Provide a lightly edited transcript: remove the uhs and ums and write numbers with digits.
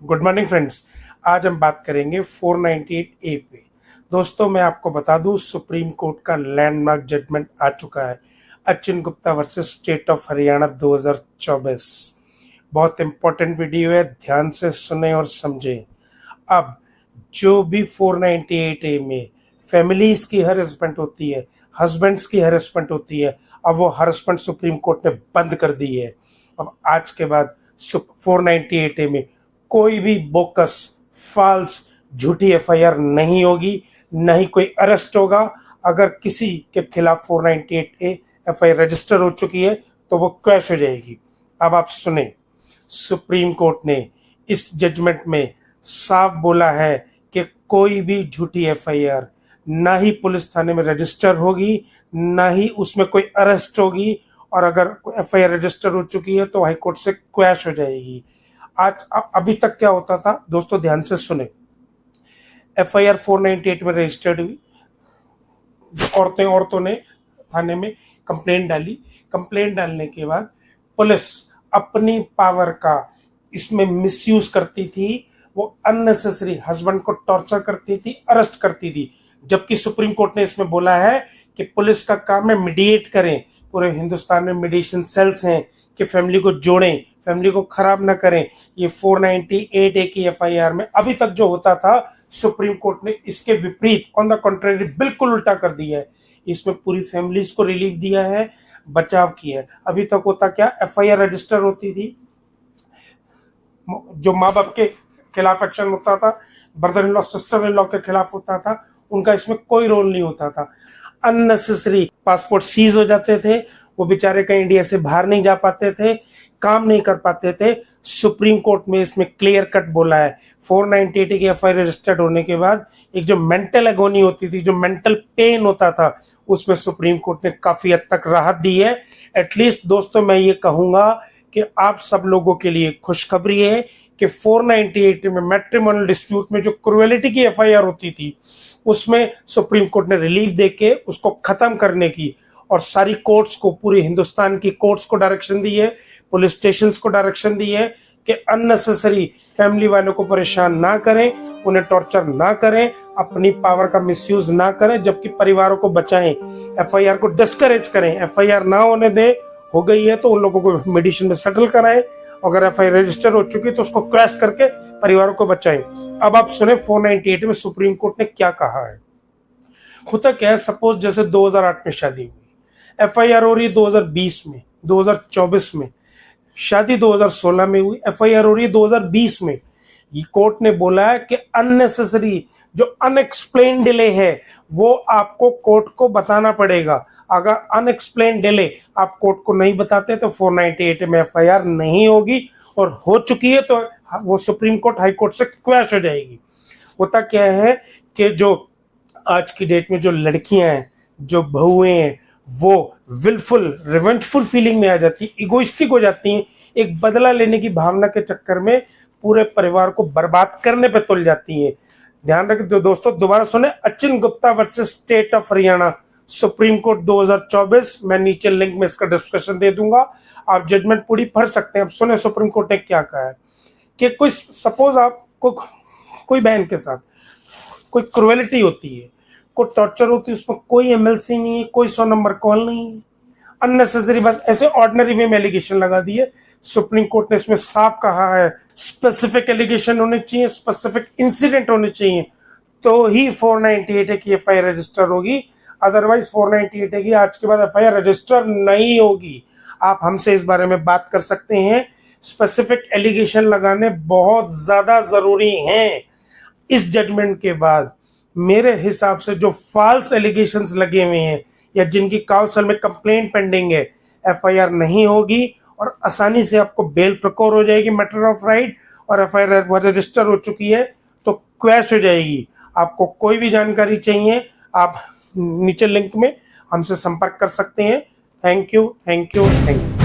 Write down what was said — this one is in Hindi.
Good morning friends. आज हम बात करेंगे 498 ए पे। दोस्तों मैं आपको बता दूं, सुप्रीम कोर्ट का लैंडमार्क जजमेंट आ चुका है। Achin Gupta versus state of Haryana 2024। बहुत इंपॉर्टेंट वीडियो है, ध्यान से सुने और समझें। अब जो भी 498 ए में फैमिलीज की हरेसमेंट होती है, हस्बैंड्स की हरेसमेंट होती है, अब वो हरेसमेंट सुप्रीम कोर्ट ने बंद कर दी है। अब आज के बाद 498 ए में कोई भी बोकस, फाल्स, झूठी एफआईआर नहीं होगी, न ही कोई अरेस्ट होगा। अगर किसी के खिलाफ 498 ए एफआईआर रजिस्टर हो चुकी है तो वो क्वैश हो जाएगी। अब आप सुने, सुप्रीम कोर्ट ने इस जजमेंट में साफ बोला है कि कोई भी झूठी एफआईआर ना ही पुलिस थाने में रजिस्टर होगी, ना ही उसमें कोई अरेस्ट होगी, और अगर एफआईआर रजिस्टर हो चुकी है तो हाईकोर्ट से क्वैश हो जाएगी। आज अभी तक क्या होता था दोस्तों, ध्यान से सुने। एफआईआर 498 में रजिस्टर्ड हुई, औरतों ने थाने में कंप्लेंट डाली। कंप्लेंट डालने के बाद पुलिस अपनी पावर का इसमें मिसयूज करती थी, वो अननेसेसरी हस्बैंड को टॉर्चर करती थी, अरेस्ट करती थी। जबकि सुप्रीम कोर्ट ने इसमें बोला है कि पुलिस का काम है मीडिएट करें। पूरे हिंदुस्तान में मीडिएशन सेल्स हैं कि फैमिली को जोड़ें, फैमिली को खराब ना करें। ये 498 ए की एफआईआर में अभी तक जो होता था, सुप्रीम कोर्ट ने इसके विपरीत, ऑन द कॉन्ट्रेरी, बिल्कुल उल्टा कर दिया है। इसमें पूरी फैमिलीज को रिलीफ दिया है, बचाव किया है। अभी तक होता क्या, एफआईआर रजिस्टर होती थी, जो माँ बाप के खिलाफ एक्शन होता था, brother in law sister in law के खिलाफ होता था, उनका इसमें कोई रोल नहीं होता था। अननेसेसरी पासपोर्ट सीज हो जाते थे, वो बेचारे कहीं इंडिया से बाहर नहीं जा पाते थे, काम नहीं कर पाते थे। सुप्रीम कोर्ट में इसमें क्लियर कट बोला है, 498 की एफआईआर रजिस्टर्ड होने के बाद एक जो मेंटल एगोनी होती थी, जो मेंटल पेन होता था, उसमें सुप्रीम कोर्ट ने काफी हद तक राहत दी है। एटलीस्ट दोस्तों मैं ये कहूंगा कि आप सब लोगों के लिए खुशखबरी है कि 498 में मैट्रिमोनियल डिस्प्यूट में जो क्रुएलिटी की एफआईआर होती थी, उसमें सुप्रीम कोर्ट ने रिलीफ देके उसको खत्म करने की, और सारी कोर्ट्स को, पूरे हिंदुस्तान की कोर्ट्स को डायरेक्शन दी है, पुलिस स्टेशंस को डायरेक्शन दी है कि अननेसेसरी फैमिली वालों को परेशान ना करें, उन्हें टॉर्चर ना करें, अपनी पावर का मिसयूज ना करें, जबकि परिवारों को बचाएं। एफआईआर को डिस्करेज करें, एफआईआर ना होने दें। हो गई है तो उन लोगों को मेडिशन में सेटल कराएं, अगर एफआईआर रजिस्टर हो चुकी तो उसको क्रैश करके परिवारों को बचाएं। अब आप सुने 498 में सुप्रीम कोर्ट ने क्या कहा है। होता क्या है, सपोज जैसे 2008 में शादी हुई, एफआईआर हो रही है 2020 में, 2024 में, शादी 2016 में हुई, एफआईआर हो रही है 2020 में। ये कोर्ट ने बोला है कि अननेसेसरी जो अनएक्सप्लेन डिले है वो आपको कोर्ट को बताना पड़ेगा। अगर अनएक्सप्लेन डिले आप कोर्ट को नहीं बताते तो 498 में एफआईआर नहीं होगी, और हो चुकी है तो वो सुप्रीम कोर्ट, हाई कोर्ट से क्वैश हो जाएगी। होता क्या है कि जो आज की डेट में जो लड़कियां हैं, जो बहुएं हैं, वो विलफुल रिवेंजफुल फीलिंग में आ जाती है, इगोइस्टिक हो जाती हैं, एक बदला लेने की भावना के चक्कर में पूरे परिवार को बर्बाद करने पे तुल जाती हैं। ध्यान रखें दोस्तों, दोबारा सुने, Achin Gupta versus state of Haryana, supreme court 2024। मैं नीचे लिंक में इसका डिस्कशन दे दूंगा, आप जजमेंट पूरी पढ़ सकते हैं। अब सुने सुप्रीम कोर्ट ने क्या कहा है कि कोई, सपोज आपको कोई बहन के साथ कोई क्रुएलिटी होती है, कोई टॉर्चर होती है, उसमें कोई एमएलसी नहीं है, कोई 100 नंबर कॉल नहीं है, अननेसेसरी बस ऐसे ऑर्डिनरी वे में एलिगेशन लगा दिए। सुप्रीम कोर्ट ने इसमें साफ कहा है, स्पेसिफिक एलिगेशन होने चाहिए, स्पेसिफिक इंसिडेंट होने चाहिए, तो ही 498 की एफआईआर रजिस्टर होगी। अदरवाइज 498 की आज के बाद एफआईआर रजिस्टर नहीं होगी। आप हमसे इस बारे में बात कर सकते हैं। स्पेसिफिक एलिगेशन लगाने बहुत ज्यादा जरूरी हैं। इस जजमेंट के बाद मेरे हिसाब से जो फॉल्स एलिगेशंस लगे हुए हैं या जिनकी काउंसिल में कंप्लेंट पेंडिंग है, एफआईआर नहीं होगी, और आसानी से आपको बेल प्रकोर हो जाएगी, मैटर ऑफ राइट, और एफआईआर रजिस्टर हो चुकी है तो क्वैश हो जाएगी। आपको कोई भी जानकारी चाहिए, आप नीचे लिंक में हमसे संपर्क कर सकते हैं। Thank you, thank you, thank you.